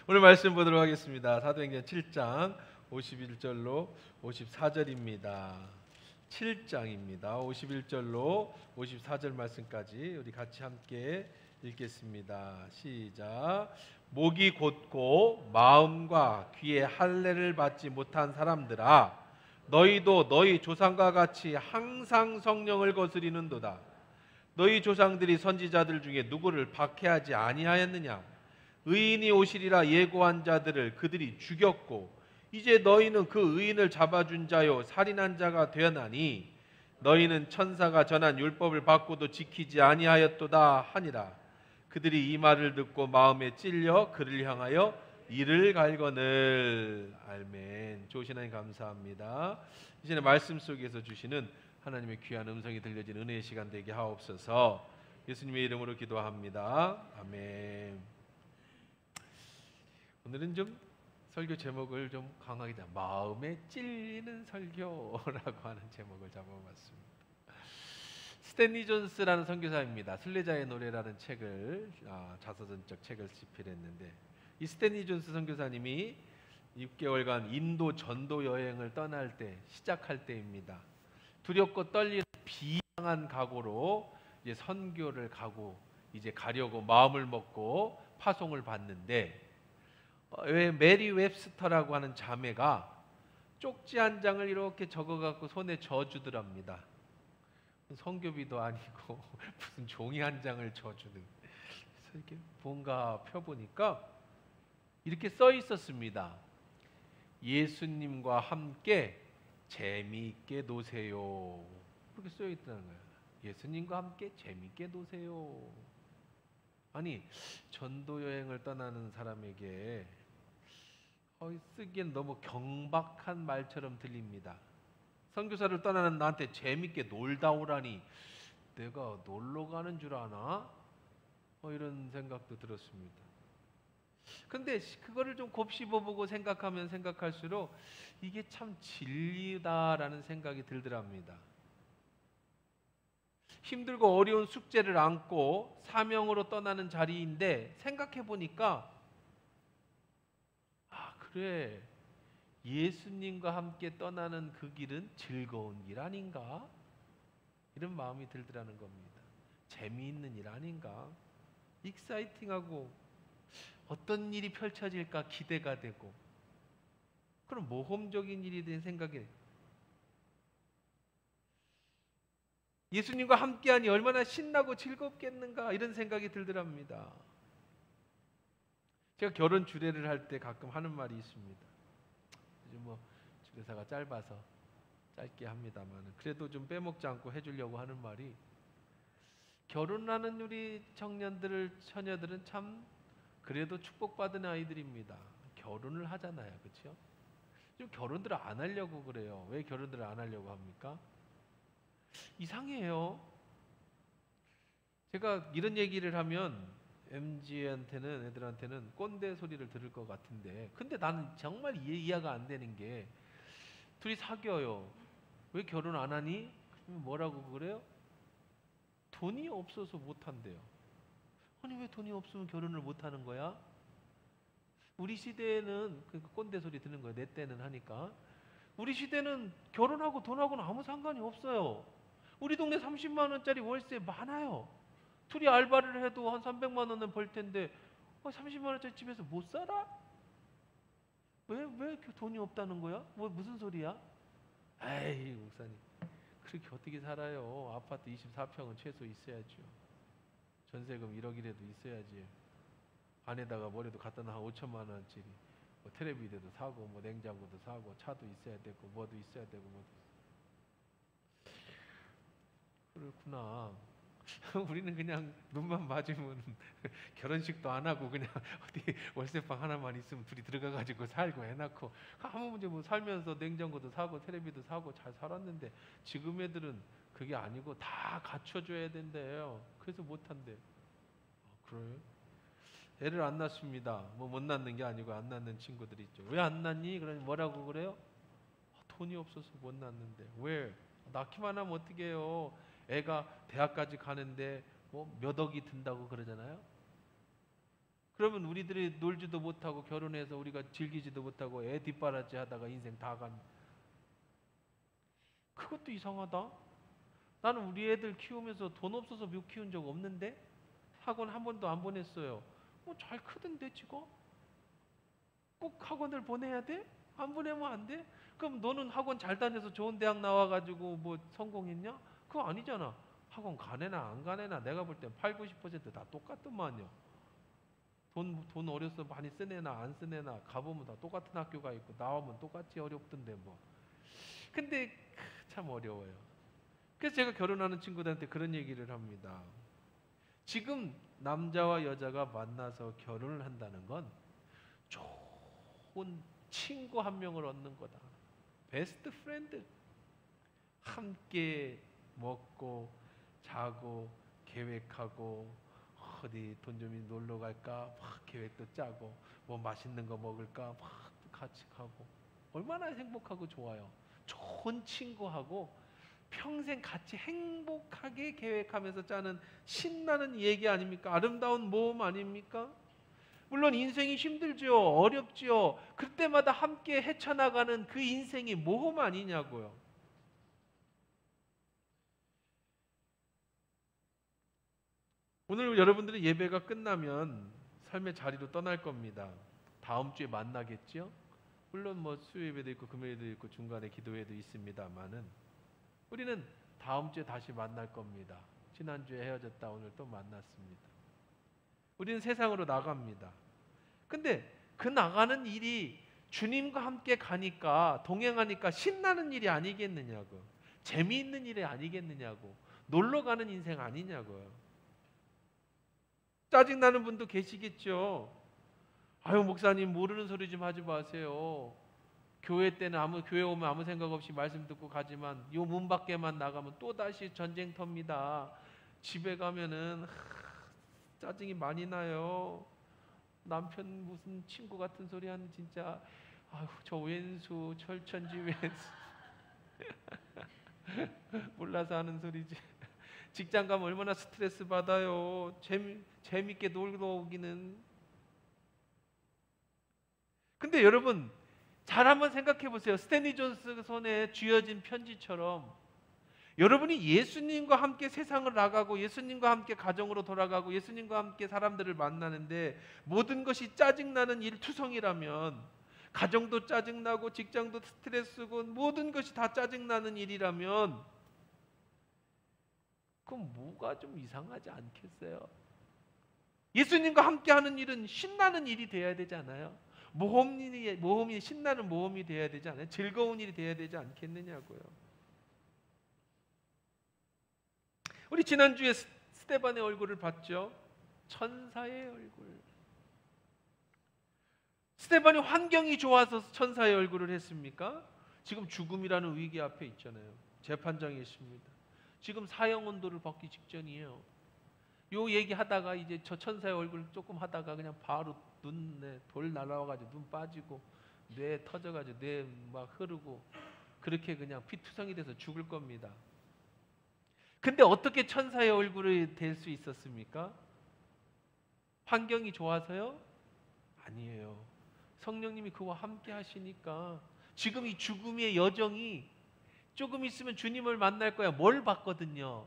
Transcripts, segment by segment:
오늘 말씀 보도록 하겠습니다. 사도행전 7장 51절로 54절입니다. 7장입니다. 51절로 54절 말씀까지 우리 같이 함께 읽겠습니다. 시작. 목이 곧고 마음과 귀에 할례를 받지 못한 사람들아, 너희도 너희 조상과 같이 항상 성령을 거스리는도다. 너희 조상들이 선지자들 중에 누구를 박해하지 아니하였느냐? 의인이 오시리라 예고한 자들을 그들이 죽였고, 이제 너희는 그 의인을 잡아준 자요 살인한 자가 되었나니 너희는 천사가 전한 율법을 받고도 지키지 아니하였도다 하니라. 그들이 이 말을 듣고 마음에 찔려 그를 향하여 이를 갈거늘. 아멘. 좋으신 하나님 감사합니다. 이제는 말씀 속에서 주시는 하나님의 귀한 음성이 들려진 은혜의 시간 되게 하옵소서. 예수님의 이름으로 기도합니다. 아멘. 오늘은 좀 설교 제목을 좀 강하게 마음에 찔리는 설교라고 하는 제목을 잡아봤습니다. 스탠리 존스라는 선교사입니다. 순례자의 노래라는 책을 자서전적 책을 집필했는데, 이 스탠리 존스 선교사님이 6개월간 인도 전도 여행을 떠날 때, 시작할 때입니다. 두렵고 떨리는 비장한 각오로 이제 선교를 가려고 마음을 먹고 파송을 받는데, 메리 웹스터라고 하는 자매가 쪽지 한 장을 이렇게 적어갖고 손에 져주더랍니다. 선교비도 아니고 무슨 종이 한 장을 져주는. 그래서 이렇게 뭔가 펴보니까 이렇게 써 있었습니다. 예수님과 함께 재미있게 노세요. 그렇게 써 있다는 거예요. 예수님과 함께 재미있게 노세요. 아니, 전도 여행을 떠나는 사람에게 쓰기엔 너무 경박한 말처럼 들립니다. 선교사를 떠나는 나한테 재밌게 놀다 오라니 내가 놀러 가는 줄 아나? 이런 생각도 들었습니다. 근데 그거를 좀 곱씹어보고 생각하면 생각할수록 이게 참 진리다라는 생각이 들더랍니다. 힘들고 어려운 숙제를 안고 사명으로 떠나는 자리인데, 생각해보니까 그래, 예수님과 함께 떠나는 그 길은 즐거운 길 아닌가? 이런 마음이 들더라는 겁니다. 재미있는 일 아닌가? 익사이팅하고 어떤 일이 펼쳐질까 기대가 되고, 그런 모험적인 일이 된 생각에 예수님과 함께하니 얼마나 신나고 즐겁겠는가, 이런 생각이 들더랍니다. 제가 결혼 주례를 할 때 가끔 하는 말이 있습니다. 요즘 주례사가 짧아서 짧게 합니다만, 그래도 좀 빼먹지 않고 해주려고 하는 말이, 결혼하는 우리 처녀들은 참 그래도 축복받은 아이들입니다. 결혼을 하잖아요, 그렇죠? 좀 결혼들을 안 하려고 그래요. 왜 결혼들을 안 하려고 합니까? 이상해요. 제가 이런 얘기를 하면 애들한테는 꼰대 소리를 들을 것 같은데, 근데 나는 정말 이해가 안 되는 게, 둘이 사귀어요. 왜 결혼 안 하니? 뭐라고 그래요? 돈이 없어서 못 한대요. 아니, 왜 돈이 없으면 결혼을 못 하는 거야? 우리 시대에는 그 꼰대 소리 듣는 거예요. 내 때는 하니까. 우리 시대는 결혼하고 돈하고는 아무 상관이 없어요. 우리 동네 30만 원짜리 월세 많아요. 둘이 알바를 해도 한 300만 원은 벌 텐데 30만 원짜리 집에서 못 살아? 왜 이렇게 돈이 없다는 거야? 무슨 소리야? 에이, 목사님, 그렇게 어떻게 살아요? 아파트 24평은 최소 있어야죠. 전세금 1억이라도 있어야지. 안에다가 뭐라도 갖다 놔 5천만 원짜리 텔레비전도 사고 냉장고도 사고 차도 있어야 되고 뭐도 있어야 되고 그렇구나. 우리는 그냥 눈만 맞으면 결혼식도 안 하고 그냥 어디 월세방 하나만 있으면 둘이 들어가가지고 살고 해놓고 아무 문제 살면서 냉장고도 사고 텔레비도 사고 잘 살았는데, 지금 애들은 그게 아니고 다 갖춰줘야 된대요. 그래서 못한대. 그래요? 애를 안 낳습니다. 못 낳는 게 아니고 안 낳는 친구들이 있죠. 왜 안 낳니? 그러니 뭐라고 그래요? 돈이 없어서 못 낳는데. 왜? 낳기만 하면 어떻게 해요? 애가 대학까지 가는데 몇 억이 든다고 그러잖아요. 그러면 우리들이 놀지도 못하고 결혼해서 우리가 즐기지도 못하고 애 뒷바라지 하다가 인생 다 간. 그것도 이상하다. 나는 우리 애들 키우면서 돈 없어서 못 키운 적 없는데 학원 한 번도 안 보냈어요. 잘 크던데 지금? 꼭 학원을 보내야 돼? 안 보내면 안 돼? 그럼 너는 학원 잘 다녀서 좋은 대학 나와가지고 뭐 성공했냐? 그거 아니잖아. 학원 가네나 안 가네나 내가 볼 땐 8, 90%다 똑같더만요. 돈 어려서 많이 쓰네나 안 쓰네나 가보면 다 똑같은 학교가 있고 나오면 똑같이 어렵던데 뭐. 근데 참 어려워요. 그래서 제가 결혼하는 친구들한테 그런 얘기를 합니다. 지금 남자와 여자가 만나서 결혼을 한다는 건 좋은 친구 한 명을 얻는 거다. 베스트 프렌드. 함께 먹고 자고 계획하고 어디 돈 좀 놀러 갈까 막 계획도 짜고 뭐 맛있는 거 먹을까 막 같이 가고 얼마나 행복하고 좋아요. 좋은 친구하고 평생 같이 행복하게 계획하면서 짜는 신나는 얘기 아닙니까? 아름다운 모험 아닙니까? 물론 인생이 힘들죠. 어렵죠. 그때마다 함께 헤쳐나가는 그 인생이 모험 아니냐고요. 오늘 여러분들은 예배가 끝나면 삶의 자리로 떠날 겁니다. 다음 주에 만나겠죠? 물론 뭐 수요예배도 있고 금요일도 있고 중간에 기도회도 있습니다만은 우리는 다음 주에 다시 만날 겁니다. 지난주에 헤어졌다 오늘 또 만났습니다. 우리는 세상으로 나갑니다. 근데 그 나가는 일이 주님과 함께 가니까 동행하니까 신나는 일이 아니겠느냐고. 재미있는 일이 아니겠느냐고. 놀러 가는 인생 아니냐고요. 짜증나는 분도 계시겠죠. 아유 목사님 모르는 소리 좀 하지 마세요. 교회 때는 교회 오면 아무 생각 없이 말씀 듣고 가지만 요 문 밖에만 나가면 또다시 전쟁터입니다. 집에 가면은 짜증이 많이 나요. 남편 무슨 친구 같은 소리 하는 진짜 아유 저 왼수 철천지 왼수 몰라서 하는 소리지. 직장 가면 얼마나 스트레스 받아요. 재밌게 놀러 오기는. 근데 여러분 잘 한번 생각해 보세요. 스탠리 존스 손에 쥐어진 편지처럼 여러분이 예수님과 함께 세상을 나가고 예수님과 함께 가정으로 돌아가고 예수님과 함께 사람들을 만나는데 모든 것이 짜증나는 일투성이라면 가정도 짜증나고 직장도 스트레스고 모든 것이 다 짜증나는 일이라면 그럼 뭐가 좀 이상하지 않겠어요? 예수님과 함께하는 일은 신나는 일이 돼야 되지 않아요? 모험이 신나는 모험이 돼야 되지 않아요? 즐거운 일이 돼야 되지 않겠느냐고요. 우리 지난주에 스데반의 얼굴을 봤죠? 천사의 얼굴. 스데반이 환경이 좋아서 천사의 얼굴을 했습니까? 지금 죽음이라는 위기 앞에 있잖아요. 재판장이 있습니다. 지금 사형 언도를 받기 직전이에요. 요 얘기하다가 이제 저 천사의 얼굴 조금 하다가 그냥 바로 눈에 돌 날아와가지고 눈 빠지고 뇌 터져가지고 뇌 막 흐르고 그렇게 그냥 피투성이 돼서 죽을 겁니다. 근데 어떻게 천사의 얼굴이 될 수 있었습니까? 환경이 좋아서요? 아니에요. 성령님이 그와 함께 하시니까 지금 이 죽음의 여정이 조금 있으면 주님을 만날 거야. 뭘 봤거든요?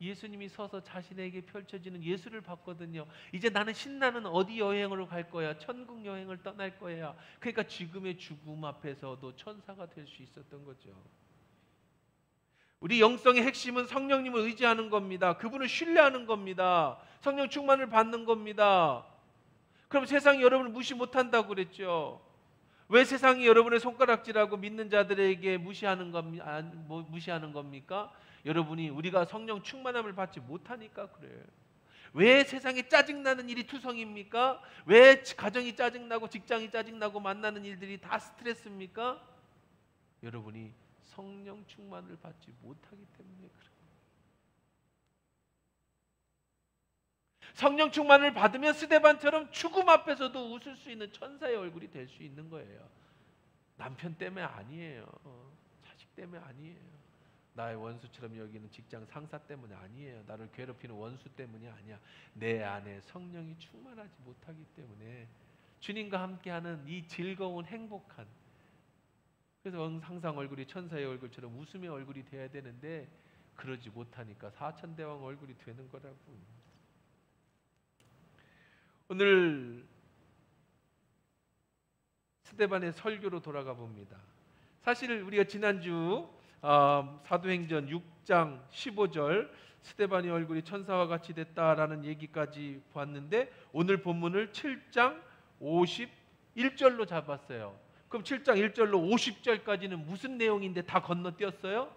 예수님이 서서 자신에게 펼쳐지는 예수를 봤거든요. 이제 나는 신나는 어디 여행으로 갈 거야? 천국 여행을 떠날 거야. 그러니까 지금의 죽음 앞에서도 천사가 될 수 있었던 거죠. 우리 영성의 핵심은 성령님을 의지하는 겁니다. 그분을 신뢰하는 겁니다. 성령 충만을 받는 겁니다. 그럼 세상이 여러분을 무시 못한다고 그랬죠. 왜 세상이 여러분의 손가락질하고 믿는 자들에게 무시하는 겁니까? 여러분이 우리가 성령 충만함을 받지 못하니까 그래요. 왜 세상에 짜증나는 일이 투성입니까? 왜 가정이 짜증나고 직장이 짜증나고 만나는 일들이 다 스트레스입니까? 여러분이 성령 충만을 받지 못하기 때문에 그래요. 성령 충만을 받으면 스데반처럼 죽음 앞에서도 웃을 수 있는 천사의 얼굴이 될 수 있는 거예요. 남편 때문에 아니에요. 자식 때문에 아니에요. 나의 원수처럼 여기는 직장 상사 때문에 아니에요. 나를 괴롭히는 원수 때문이 아니야. 내 안에 성령이 충만하지 못하기 때문에 주님과 함께하는 이 즐거운 행복한, 그래서 항상 얼굴이 천사의 얼굴처럼 웃음의 얼굴이 돼야 되는데 그러지 못하니까 사천대왕 얼굴이 되는 거라고. 오늘 스데반의 설교로 돌아가 봅니다. 사실 우리가 지난주 사도행전 6장 15절 스데반의 얼굴이 천사와 같이 됐다라는 얘기까지 봤는데 오늘 본문을 7장 51절로 잡았어요. 그럼 7장 1절로 50절까지는 무슨 내용인데 다 건너뛰었어요?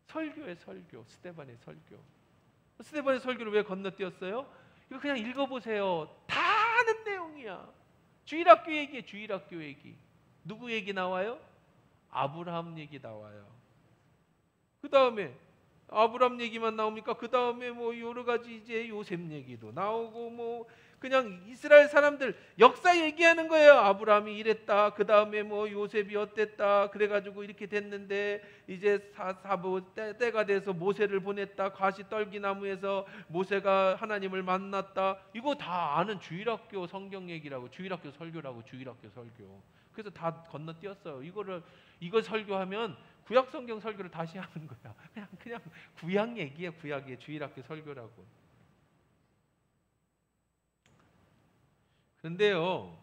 설교의 설교, 스데반의 설교. 스데반의 설교를 왜 건너뛰었어요? 이거 그냥 읽어보세요. 다 아는 내용이야. 주일학교 얘기에 주일학교 얘기. 누구 얘기 나와요? 아브라함 얘기 나와요. 그 다음에 아브라함 얘기만 나옵니까? 그 다음에 뭐 여러 가지 이제 요셉 얘기도 나오고 뭐 그냥 이스라엘 사람들 역사 얘기하는 거예요. 아브라함이 이랬다. 그 다음에 뭐 요셉이 어땠다. 그래가지고 이렇게 됐는데 이제 때가 돼서 모세를 보냈다. 가시떨기나무에서 모세가 하나님을 만났다. 이거 다 아는 주일학교 성경 얘기라고, 주일학교 설교라고, 주일학교 설교. 그래서 다 건너뛰었어요. 이걸 설교하면 구약 성경 설교를 다시 하는 거야. 그냥 구약 얘기야, 구약의 주일학교 설교라고. 그런데요,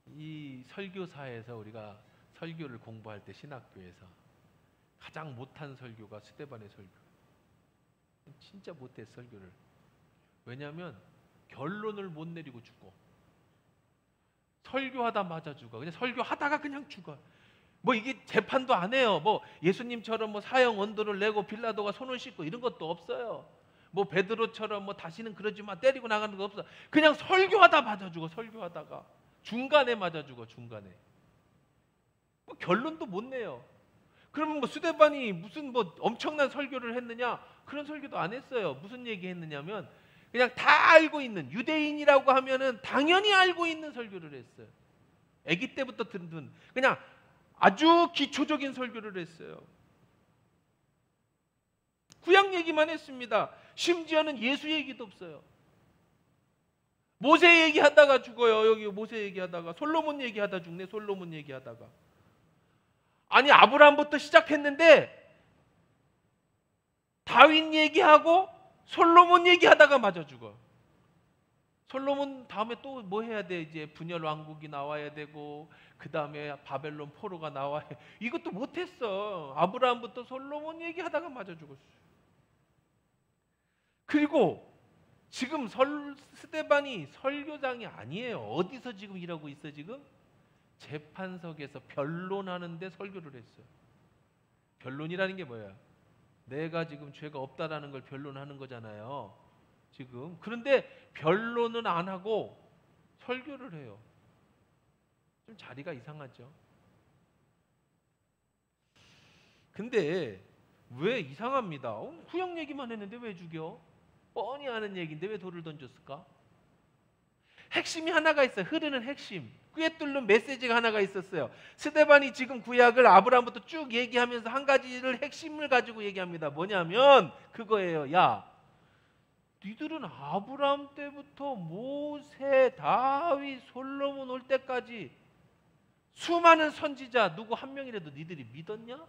이 설교사에서 우리가 설교를 공부할 때 신학교에서 가장 못한 설교가 스데반의 설교. 진짜 못했어, 설교를. 왜냐하면 결론을 못 내리고 죽어. 설교하다 맞아 죽어. 그냥 설교하다가 그냥 죽어. 뭐 이게 재판도 안 해요. 뭐 예수님처럼 뭐 사형 언도를 내고 빌라도가 손을 씻고 이런 것도 없어요. 뭐 베드로처럼 뭐 다시는 그러지 마 때리고 나가는 거 없어. 그냥 설교하다 맞아 죽어. 설교하다가 중간에 맞아 죽어. 중간에. 뭐 결론도 못 내요. 그러면 뭐 스데반이 무슨 뭐 엄청난 설교를 했느냐? 그런 설교도 안 했어요. 무슨 얘기 했느냐면 그냥 다 알고 있는, 유대인이라고 하면은 당연히 알고 있는 설교를 했어요. 아기 때부터 듣는 그냥 아주 기초적인 설교를 했어요. 구약 얘기만 했습니다. 심지어는 예수 얘기도 없어요. 모세 얘기하다가 죽어요. 여기 모세 얘기하다가 솔로몬 얘기하다 죽네. 솔로몬 얘기하다가. 아니 아브라함부터 시작했는데 다윗 얘기하고 솔로몬 얘기하다가 맞아 죽어. 솔로몬 다음에 또 뭐 해야 돼? 이제 분열 왕국이 나와야 되고 그 다음에 바벨론 포로가 나와야 돼. 이것도 못했어. 아브라함부터 솔로몬 얘기하다가 맞아 죽었어. 그리고 지금 스데반이 설교장이 아니에요. 어디서 지금 일하고 있어 지금? 재판석에서 변론하는데 설교를 했어요. 변론이라는 게 뭐야? 내가 지금 죄가 없다라는 걸 변론하는 거잖아요. 지금. 그런데 변론은 안 하고 설교를 해요. 좀 자리가 이상하죠. 근데 왜 이상합니다. 구약 얘기만 했는데 왜 죽여? 뻔히 아는 얘기인데 왜 돌을 던졌을까? 핵심이 하나가 있어요. 흐르는 핵심. 꿰뚫는 메시지가 하나가 있었어요. 스데반이 지금 구약을 아브라함부터 쭉 얘기하면서 한 가지를 핵심을 가지고 얘기합니다. 뭐냐면 그거예요. 야, 니들은 아브라함 때부터 모세, 다윗, 솔로몬 올 때까지 수많은 선지자 누구 한 명이라도 니들이 믿었냐?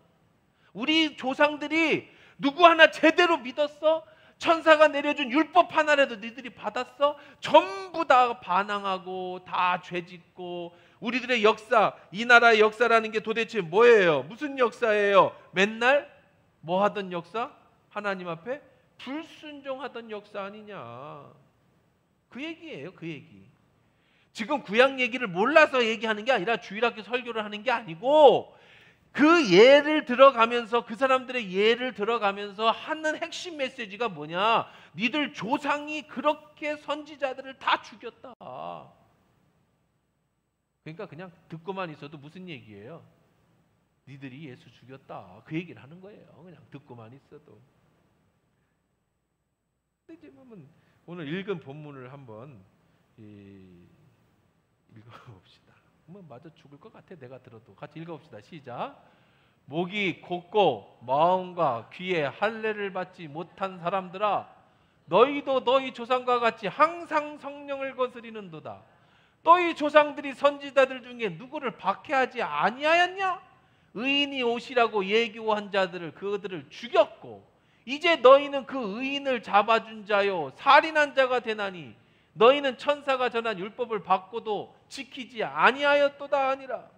우리 조상들이 누구 하나 제대로 믿었어? 천사가 내려준 율법 하나라도 니들이 받았어? 전부 다 반항하고 다 죄짓고 우리들의 역사, 이 나라의 역사라는 게 도대체 뭐예요? 무슨 역사예요? 맨날 뭐 하던 역사? 하나님 앞에 불순종하던 역사 아니냐. 그 얘기예요. 그 얘기. 지금 구약 얘기를 몰라서 얘기하는 게 아니라 주일학교 설교를 하는 게 아니고 그 예를 들어가면서 그 사람들의 예를 들어가면서 하는 핵심 메시지가 뭐냐. 니들 조상이 그렇게 선지자들을 다 죽였다. 그러니까 그냥 듣고만 있어도 무슨 얘기예요? 니들이 예수 죽였다. 그 얘기를 하는 거예요. 그냥 듣고만 있어도. 이제 보면 오늘 읽은 본문을 한번 읽어봅시다. 뭐 맞아 죽을 것 같아 내가 들어도. 같이 읽어봅시다. 시작. 목이 곧고 마음과 귀에 할례를 받지 못한 사람들아, 너희도 너희 조상과 같이 항상 성령을 거스리는도다. 너희 조상들이 선지자들 중에 누구를 박해하지 아니하였냐? 의인이 오시라고 예교한 자들을 그들을 죽였고, 이제 너희는 그 의인을 잡아준 자요 살인한 자가 되나니 너희는 천사가 전한 율법을 받고도 지키지 아니하였도다 하니라.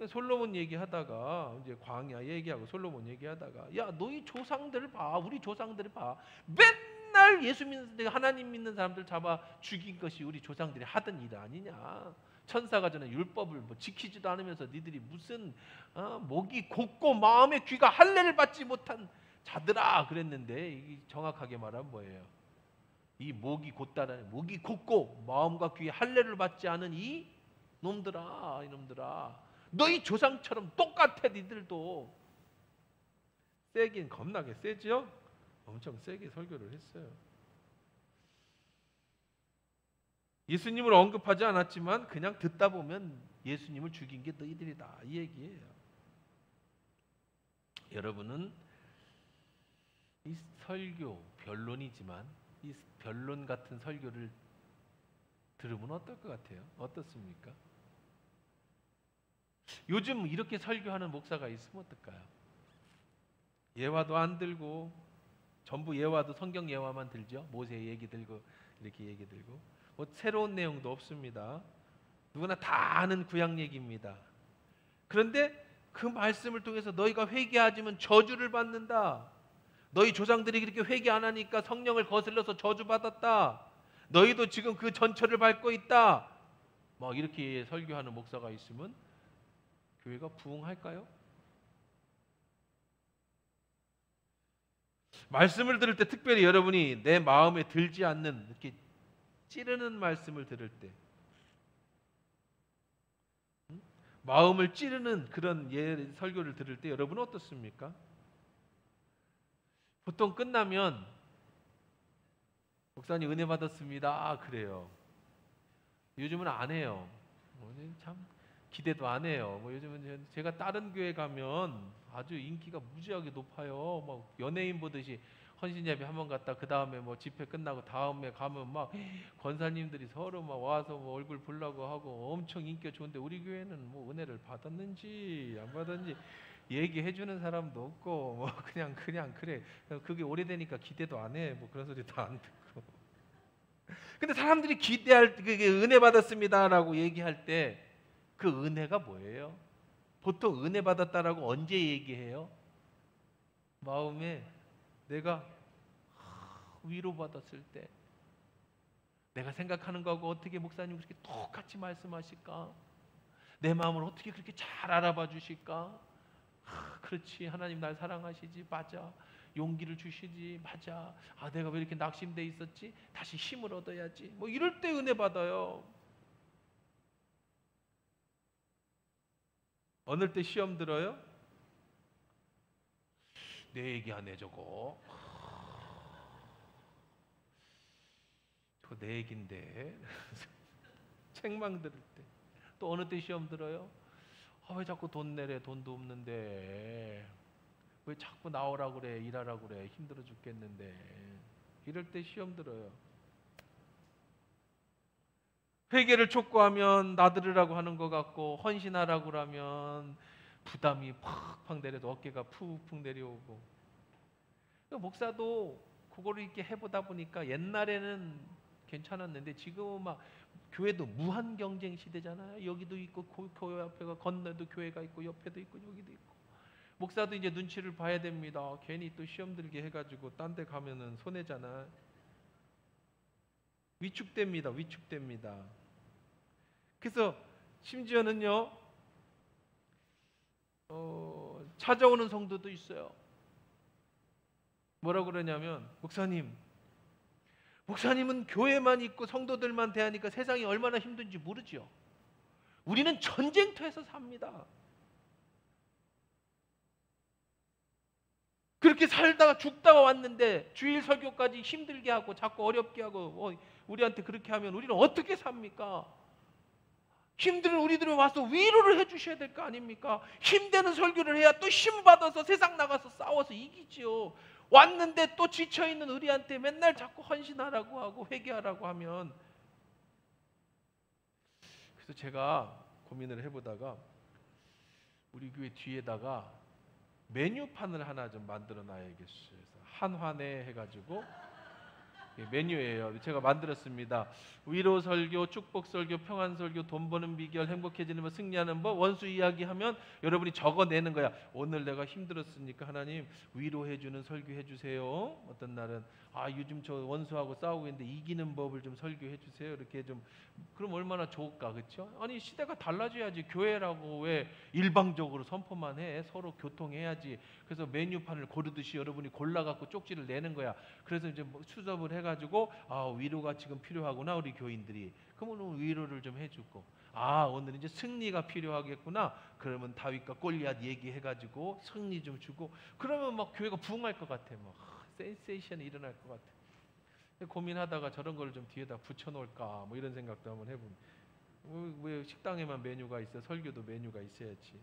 솔로몬 얘기하다가 이제 광야 얘기하고 솔로몬 얘기하다가, 야 너희 조상들 봐, 우리 조상들 봐, 맨날 예수 믿는 하나님 믿는 사람들 잡아 죽인 것이 우리 조상들이 하던 일 아니냐? 천사가 전에 율법을 뭐 지키지도 않으면서 니들이 무슨 목이 곧고 마음의 귀가 할례를 받지 못한 자들아 그랬는데, 이게 정확하게 말하면 뭐예요? 이 목이 곧다라는, 목이 곧고 마음과 귀에 할례를 받지 않은 이 놈들아, 이놈들아, 너희 조상처럼 똑같아. 니들도 세긴 겁나게 세죠? 엄청 세게 설교를 했어요. 예수님을 언급하지 않았지만 그냥 듣다 보면 예수님을 죽인 게 너희들이다, 이 얘기예요. 여러분은 이 설교 변론이지만 이 변론 같은 설교를 들으면 어떨 것 같아요? 어떻습니까? 요즘 이렇게 설교하는 목사가 있으면 어떨까요? 예화도 안 들고, 전부 예화도 성경 예화만 들죠. 모세 얘기 들고 이렇게 얘기 들고, 뭐 새로운 내용도 없습니다. 누구나 다 아는 구약 얘기입니다. 그런데 그 말씀을 통해서 너희가 회개하지면 저주를 받는다. 너희 조상들이 그렇게 회개 안 하니까 성령을 거슬러서 저주받았다. 너희도 지금 그 전철을 밟고 있다. 막 이렇게 설교하는 목사가 있으면 교회가 부흥할까요? 말씀을 들을 때 특별히 여러분이 내 마음에 들지 않는, 이렇게 찌르는 말씀을 들을 때, 마음을 찌르는 그런 설교를 들을 때 여러분은 어떻습니까? 보통 끝나면 목사님 은혜 받았습니다, 그래요. 요즘은 안 해요. 참 기대도 안 해요. 뭐 요즘은 제가 다른 교회 가면 아주 인기가 무지하게 높아요. 막 연예인 보듯이 헌신예배 한번 갔다 그 다음에 뭐 집회 끝나고 다음에 가면 막 권사님들이 서로 막 와서 뭐 얼굴 보려고 하고 엄청 인기가 좋은데, 우리 교회는 뭐 은혜를 받았는지 안 받았는지 얘기해 주는 사람도 없고, 뭐 그냥 그래. 그게 오래되니까 기대도 안 해. 뭐 그런 소리도 안 듣고. 근데 사람들이 기대할, 그게 은혜 받았습니다라고 얘기할 때 그 은혜가 뭐예요? 보통 은혜 받았다라고 언제 얘기해요? 마음에 내가 위로받았을 때, 내가 생각하는 거하고 어떻게 목사님 그렇게 똑같이 말씀하실까? 내 마음을 어떻게 그렇게 잘 알아봐 주실까? 그렇지, 하나님 날 사랑하시지, 맞아. 용기를 주시지, 맞아. 내가 왜 이렇게 낙심돼 있었지? 다시 힘을 얻어야지. 뭐 이럴 때 은혜 받아요. 어느 때 시험 들어요? 내 얘기하네 저거. 저거 내 얘긴데. 책망 들을 때. 또 어느 때 시험 들어요? 왜 자꾸 돈 내래, 돈도 없는데. 왜 자꾸 나오라고 그래, 일하라고 그래, 힘들어 죽겠는데. 이럴 때 시험 들어요. 회개를 촉구하면 나들으라고 하는 것 같고, 헌신하라고 하면 부담이 팍팍 내려도 어깨가 푹푹 내려오고. 목사도 그거를 이렇게 해보다 보니까 옛날에는 괜찮았는데 지금은 막 교회도 무한 경쟁 시대잖아요. 여기도 있고 교회 앞에가 건너도 교회가 있고 옆에도 있고 여기도 있고. 목사도 이제 눈치를 봐야 됩니다. 괜히 또 시험 들게 해가지고 딴 데 가면은 손해잖아. 위축됩니다. 그래서 심지어는요, 찾아오는 성도도 있어요. 뭐라고 그러냐면, 목사님은 교회만 있고 성도들만 대하니까 세상이 얼마나 힘든지 모르죠. 우리는 전쟁터에서 삽니다. 그렇게 살다가 죽다가 왔는데 주일 설교까지 힘들게 하고 자꾸 어렵게 하고 우리한테 그렇게 하면 우리는 어떻게 삽니까? 힘든 우리들이 와서 위로를 해주셔야 될 거 아닙니까? 힘되는 설교를 해야 또 힘받아서 세상 나가서 싸워서 이기지요. 왔는데 또 지쳐있는 우리한테 맨날 자꾸 헌신하라고 하고 회개하라고 하면, 그래서 제가 고민을 해보다가 우리 교회 뒤에다가 메뉴판을 하나 좀 만들어 놔야겠어요. 그래서 한환에 해가지고 메뉴예요. 제가 만들었습니다. 위로 설교, 축복 설교, 평안 설교, 돈 버는 비결, 행복해지는 법, 승리하는 법, 원수 이야기하면 여러분이 적어내는 거야. 오늘 내가 힘들었으니까 하나님 위로해주는 설교해 주세요. 어떤 날은 요즘 저 원수하고 싸우고 있는데 이기는 법을 좀 설교해 주세요. 이렇게 좀, 그럼 얼마나 좋을까, 그렇죠? 아니 시대가 달라져야지. 교회라고 왜 일방적으로 선포만 해? 서로 교통해야지. 그래서 메뉴판을 고르듯이 여러분이 골라갖고 쪽지를 내는 거야. 그래서 이제 수습을 해가지고 위로가 지금 필요하구나 우리 교인들이. 그러면 위로를 좀 해주고, 오늘 이제 승리가 필요하겠구나. 그러면 다윗과 골리앗 얘기해가지고 승리 좀 주고, 그러면 막 교회가 부흥할 것 같아. 막 센세이션이 일어날 것 같아. 고민하다가 저런 걸 좀 뒤에다 붙여놓을까 뭐 이런 생각도 한번 해봅니다. 왜 식당에만 메뉴가 있어? 설교도 메뉴가 있어야지.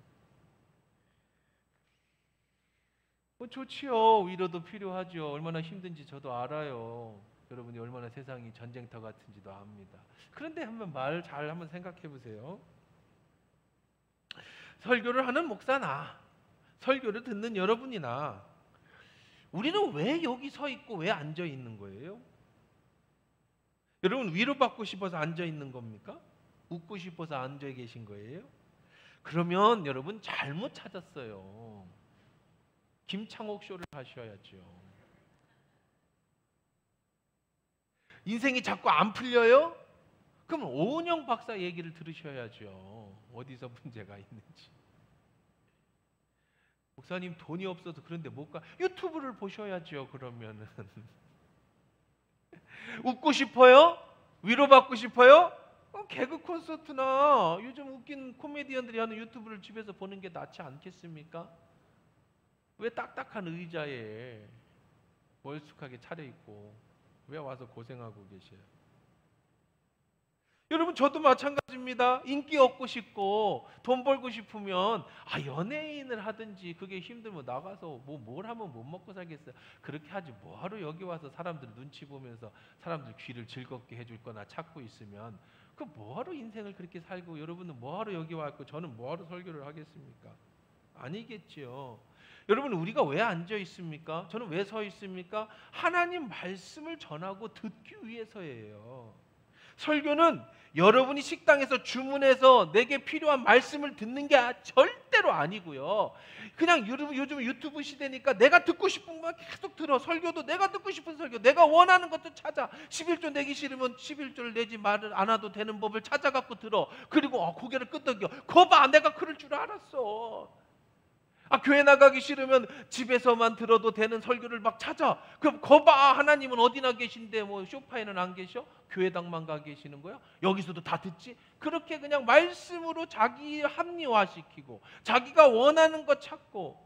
좋지요. 위로도 필요하죠. 얼마나 힘든지 저도 알아요. 여러분이 얼마나 세상이 전쟁터 같은지도 압니다. 그런데 한번 잘 한번 생각해 보세요. 설교를 하는 목사나 설교를 듣는 여러분이나 우리는 왜 여기 서 있고 왜 앉아 있는 거예요? 여러분 위로받고 싶어서 앉아 있는 겁니까? 웃고 싶어서 앉아 계신 거예요? 그러면 여러분 잘못 찾았어요. 김창옥 쇼를 하셔야죠. 인생이 자꾸 안 풀려요? 그럼 오은영 박사 얘기를 들으셔야죠. 어디서 문제가 있는지. 목사님 돈이 없어서 그런데 못 가. 유튜브를 보셔야죠. 그러면은 웃고 싶어요? 위로받고 싶어요? 개그 콘서트나 요즘 웃긴 코미디언들이 하는 유튜브를 집에서 보는 게 낫지 않겠습니까? 왜 딱딱한 의자에 멀쑥하게 차려있고 왜 와서 고생하고 계세요? 여러분 저도 마찬가지입니다. 인기 얻고 싶고 돈 벌고 싶으면 연예인을 하든지, 그게 힘들면 나가서 뭘 하면 못 먹고 살겠어요. 그렇게 하지 뭐하러 여기 와서 사람들 눈치 보면서 사람들 귀를 즐겁게 해줄 거나 찾고 있으면 그 뭐하러 인생을 그렇게 살고, 여러분은 뭐하러 여기 왔고 저는 뭐하러 설교를 하겠습니까? 아니겠지요. 여러분 우리가 왜 앉아 있습니까? 저는 왜 서 있습니까? 하나님 말씀을 전하고 듣기 위해서예요. 설교는 여러분이 식당에서 주문해서 내게 필요한 말씀을 듣는 게 절대로 아니고요. 그냥 요즘 유튜브 시대니까 내가 듣고 싶은 거 계속 들어. 설교도 내가 듣고 싶은 설교, 내가 원하는 것도 찾아. 11조 내기 싫으면 11조를 내지 말을 않아도 되는 법을 찾아갖고 들어. 그리고 고개를 끄덕여. 거봐, 내가 그럴 줄 알았어. 교회 나가기 싫으면 집에서만 들어도 되는 설교를 막 찾아. 그럼 거봐, 하나님은 어디나 계신데 소파에는 안 계셔? 교회당만 가 계시는 거야? 여기서도 다 듣지? 그렇게 그냥 말씀으로 자기 합리화시키고 자기가 원하는 거 찾고,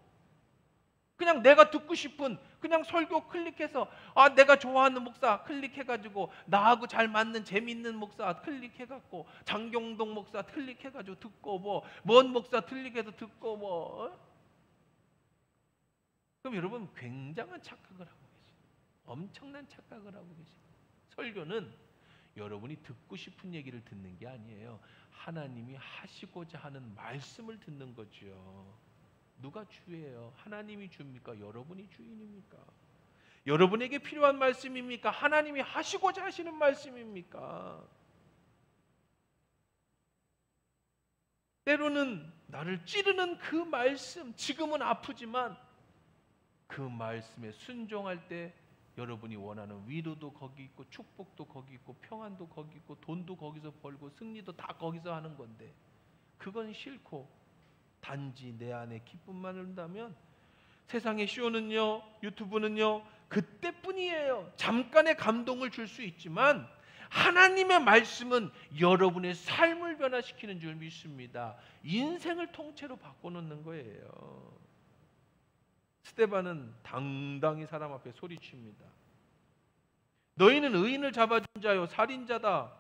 그냥 내가 듣고 싶은 그냥 설교 클릭해서 내가 좋아하는 목사 클릭해가지고, 나하고 잘 맞는 재밌는 목사 클릭해갖고, 장경동 목사 클릭해가지고 듣고, 먼 목사 클릭해서 듣고 그럼 여러분 굉장한 착각을 하고 계세요. 엄청난 착각을 하고 계세요. 설교는 여러분이 듣고 싶은 얘기를 듣는 게 아니에요. 하나님이 하시고자 하는 말씀을 듣는 거죠. 누가 주예요? 하나님이 주입니까? 여러분이 주인입니까? 여러분에게 필요한 말씀입니까? 하나님이 하시고자 하시는 말씀입니까? 때로는 나를 찌르는 그 말씀, 지금은 아프지만 그 말씀에 순종할 때 여러분이 원하는 위로도 거기 있고, 축복도 거기 있고, 평안도 거기 있고, 돈도 거기서 벌고, 승리도 다 거기서 하는 건데, 그건 싫고 단지 내 안에 기쁨만 온다면 세상의 쇼는요, 유튜브는요, 그때뿐이에요. 잠깐의 감동을 줄 수 있지만 하나님의 말씀은 여러분의 삶을 변화시키는 줄 믿습니다. 인생을 통째로 바꿔놓는 거예요. 스데반은 당당히 사람 앞에 소리칩니다. 너희는 의인을 잡아준 자요, 살인자다.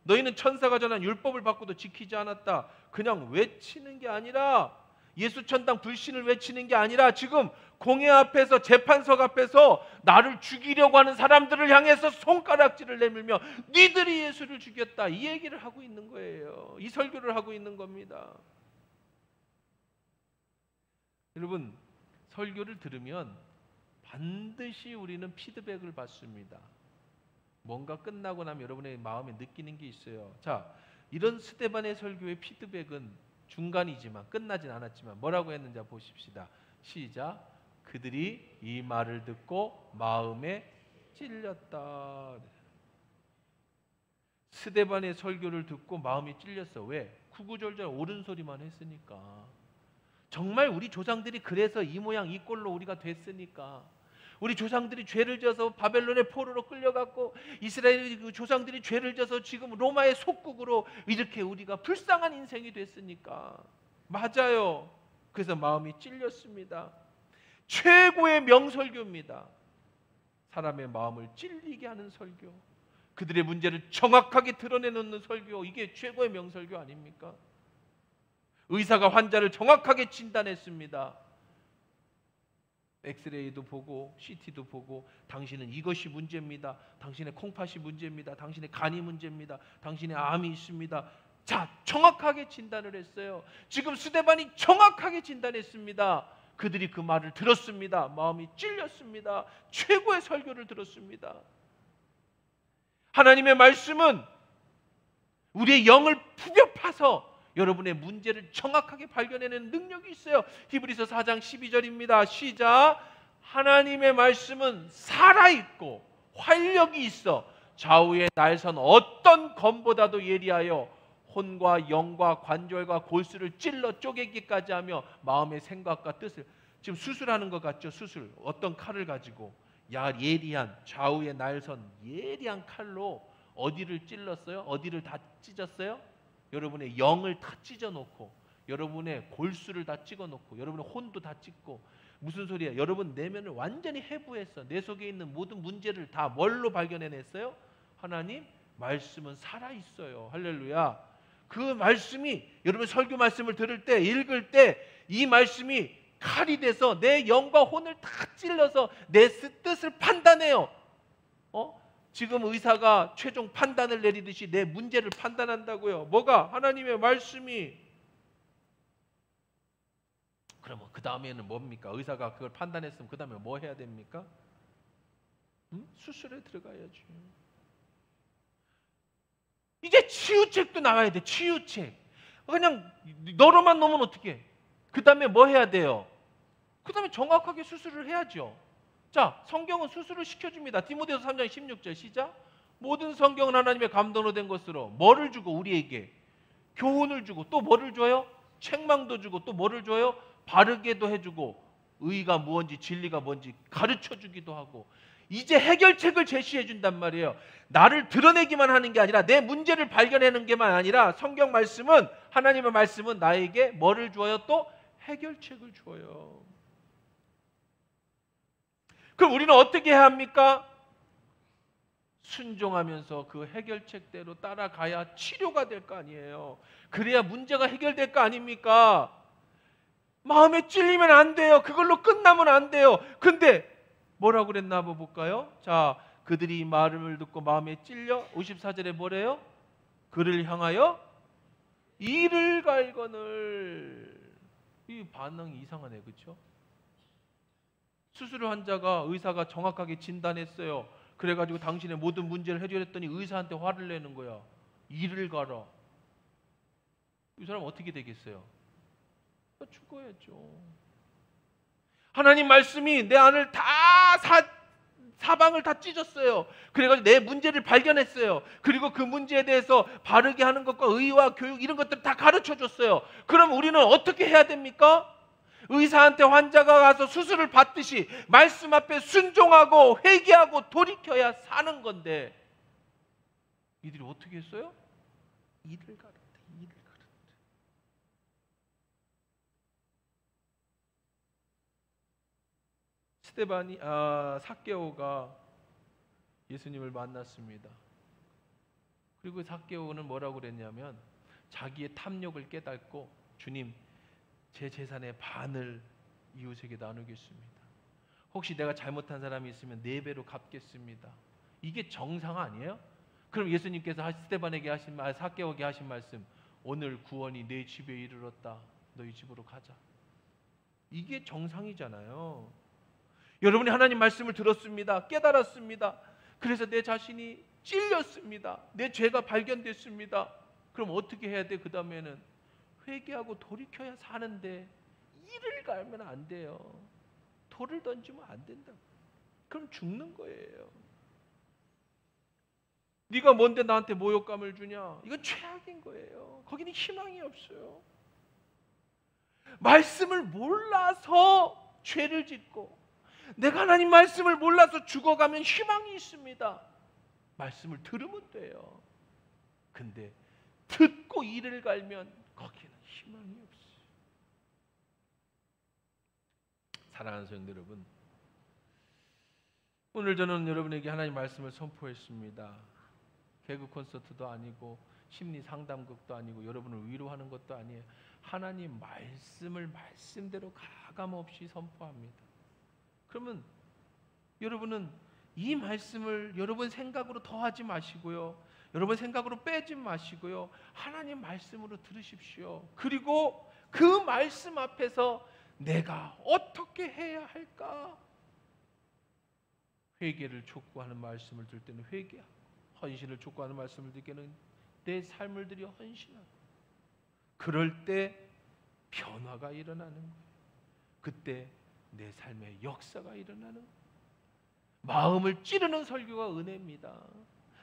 너희는 천사가 전한 율법을 받고도 지키지 않았다. 그냥 외치는 게 아니라, 예수천당 불신을 외치는 게 아니라 지금 공회 앞에서, 재판석 앞에서 나를 죽이려고 하는 사람들을 향해서 손가락질을 내밀며 니들이 예수를 죽였다, 이 얘기를 하고 있는 거예요. 이 설교를 하고 있는 겁니다. 여러분, 설교를 들으면 반드시 우리는 피드백을 받습니다. 뭔가 끝나고 나면 여러분의 마음에 느끼는 게 있어요. 자, 이런 스데반의 설교의 피드백은 중간이지만, 끝나진 않았지만 뭐라고 했는지 보십시다. 시작. 그들이 이 말을 듣고 마음에 찔렸다. 스데반의 설교를 듣고 마음이 찔렸어. 왜? 구구절절 옳은 소리만 했으니까. 정말 우리 조상들이 그래서 이 모양 이 꼴로 우리가 됐으니까. 우리 조상들이 죄를 져서 바벨론의 포로로 끌려갔고, 이스라엘 조상들이 죄를 져서 지금 로마의 속국으로 이렇게 우리가 불쌍한 인생이 됐으니까. 맞아요. 그래서 마음이 찔렸습니다. 최고의 명설교입니다. 사람의 마음을 찔리게 하는 설교, 그들의 문제를 정확하게 드러내놓는 설교, 이게 최고의 명설교 아닙니까? 의사가 환자를 정확하게 진단했습니다. 엑스레이도 보고 CT도 보고, 당신은 이것이 문제입니다. 당신의 콩팥이 문제입니다. 당신의 간이 문제입니다. 당신의 암이 있습니다. 자, 정확하게 진단을 했어요. 지금 스데반이 정확하게 진단했습니다. 그들이 그 말을 들었습니다. 마음이 찔렸습니다. 최고의 설교를 들었습니다. 하나님의 말씀은 우리의 영을 부벼 파서 여러분의 문제를 정확하게 발견해내는 능력이 있어요. 히브리서 4장 12절입니다. 시작. 하나님의 말씀은 살아있고 활력이 있어 좌우의 날선 어떤 검보다도 예리하여 혼과 영과 관절과 골수를 찔러 쪼개기까지 하며 마음의 생각과 뜻을, 지금 수술하는 것 같죠? 수술. 어떤 칼을 가지고 예리한, 좌우의 날선 예리한 칼로 어디를 찔렀어요? 어디를 다 찢었어요? 여러분의 영을 다 찢어놓고, 여러분의 골수를 다 찍어놓고, 여러분의 혼도 다 찢고. 무슨 소리야? 여러분 내면을 완전히 해부했어. 내 속에 있는 모든 문제를 다 뭘로 발견해냈어요? 하나님 말씀은 살아있어요. 할렐루야. 그 말씀이, 여러분 설교 말씀을 들을 때, 읽을 때 이 말씀이 칼이 돼서 내 영과 혼을 다 찔러서 내 뜻을 판단해요. 지금 의사가 최종 판단을 내리듯이 내 문제를 판단한다고요. 뭐가? 하나님의 말씀이. 그러면 그 다음에는 뭡니까? 의사가 그걸 판단했으면 그 다음에 뭐 해야 됩니까? 수술에 들어가야죠. 이제 치유책도 나와야 돼. 치유책. 그냥 너로만 놓으면 어떡해? 그 다음에 뭐 해야 돼요? 그 다음에 정확하게 수술을 해야죠. 자, 성경은 수술을 시켜줍니다. 디모데후서 3장 16절 시작. 모든 성경은 하나님의 감동으로 된 것으로 뭐를 주고? 우리에게 교훈을 주고, 또 뭐를 줘요? 책망도 주고, 또 뭐를 줘요? 바르게도 해주고, 의가 무엇인지 진리가 뭔지 가르쳐주기도 하고. 이제 해결책을 제시해 준단 말이에요. 나를 드러내기만 하는 게 아니라, 내 문제를 발견하는 게만 아니라, 성경 말씀은, 하나님의 말씀은 나에게 뭐를 줘요? 또 해결책을 줘요. 그럼 우리는 어떻게 해야 합니까? 순종하면서 그 해결책대로 따라가야 치료가 될 거 아니에요. 그래야 문제가 해결될 거 아닙니까? 마음에 찔리면 안 돼요. 그걸로 끝나면 안 돼요. 근데 뭐라고 그랬나 한번 볼까요? 자, 그들이 이 말을 듣고 마음에 찔려, 54절에 뭐래요? 그를 향하여 이를 갈거늘. 이 반응이 이상하네, 그렇죠? 수술 환자가, 의사가 정확하게 진단했어요. 그래가지고 당신의 모든 문제를 해결했더니 의사한테 화를 내는 거야. 이를 가라. 이 사람 어떻게 되겠어요? 죽어야죠. 하나님 말씀이 내 안을 다 사방을 다 찢었어요. 그래가지고 내 문제를 발견했어요. 그리고 그 문제에 대해서 바르게 하는 것과 의와 교육, 이런 것들 다 가르쳐 줬어요. 그럼 우리는 어떻게 해야 됩니까? 의사한테 환자가 가서 수술을 받듯이 말씀 앞에 순종하고 회개하고 돌이켜야 사는 건데, 이들이 어떻게 했어요? 이를 가르쳐. 삭개오가 예수님을 만났습니다. 그리고 삭개오는 뭐라고 그랬냐면 자기의 탐욕을 깨닫고 주님, 제 재산의 반을 이웃에게 나누겠습니다. 혹시 내가 잘못한 사람이 있으면 4배로 갚겠습니다. 이게 정상 아니에요? 그럼 예수님께서 스데반에게 하신 말, 삭개오에게 하신 말씀, 오늘 구원이 내 집에 이르렀다. 너희 집으로 가자. 이게 정상이잖아요. 여러분이 하나님 말씀을 들었습니다. 깨달았습니다. 그래서 내 자신이 찔렸습니다. 내 죄가 발견됐습니다. 그럼 어떻게 해야 돼? 그 다음에는 회개하고 돌이켜야 사는데 이를 갈면 안 돼요. 돌을 던지면 안 된다. 그럼 죽는 거예요. 네가 뭔데 나한테 모욕감을 주냐? 이건 최악인 거예요. 거기는 희망이 없어요. 말씀을 몰라서 죄를 짓고 내가 하나님 말씀을 몰라서 죽어가면 희망이 있습니다. 말씀을 들으면 돼요. 근데 듣고 이를 갈면 거기는 희망이 없어요. 사랑하는 성도 여러분, 오늘 저는 여러분에게 하나님 말씀을 선포했습니다. 개그 콘서트도 아니고 심리 상담극도 아니고 여러분을 위로하는 것도 아니에요. 하나님 말씀을 말씀대로 가감없이 선포합니다. 그러면 여러분은 이 말씀을 여러분 생각으로 더하지 마시고요, 여러분 생각으로 빼지 마시고요, 하나님 말씀으로 들으십시오. 그리고 그 말씀 앞에서 내가 어떻게 해야 할까? 회개를 촉구하는 말씀을 들을 때는 회개하고, 헌신을 촉구하는 말씀을 들을 때는 내 삶을 들여 헌신하고, 그럴 때 변화가 일어나는 거예요. 그때 내 삶의 역사가 일어나는 거예요. 마음을 찌르는 설교가 은혜입니다.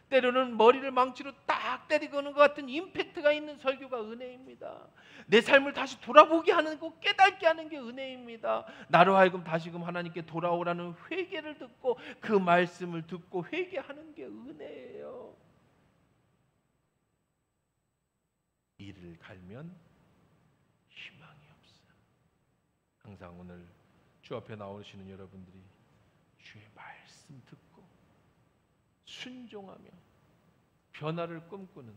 때로는 머리를 망치로 딱 때리는 것 같은 임팩트가 있는 설교가 은혜입니다. 내 삶을 다시 돌아보게 하는 거, 깨닫게 하는 게 은혜입니다. 나로 하여금 다시금 하나님께 돌아오라는 회개를 듣고 그 말씀을 듣고 회개하는 게 은혜예요. 이를 갈면 희망이 없어. 항상 오늘 주 앞에 나오시는 여러분들이 주의 말씀 듣고 순종하며 변화를 꿈꾸는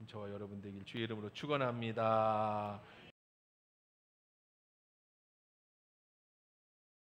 저와 여러분 되길 주의 이름으로 축원합니다.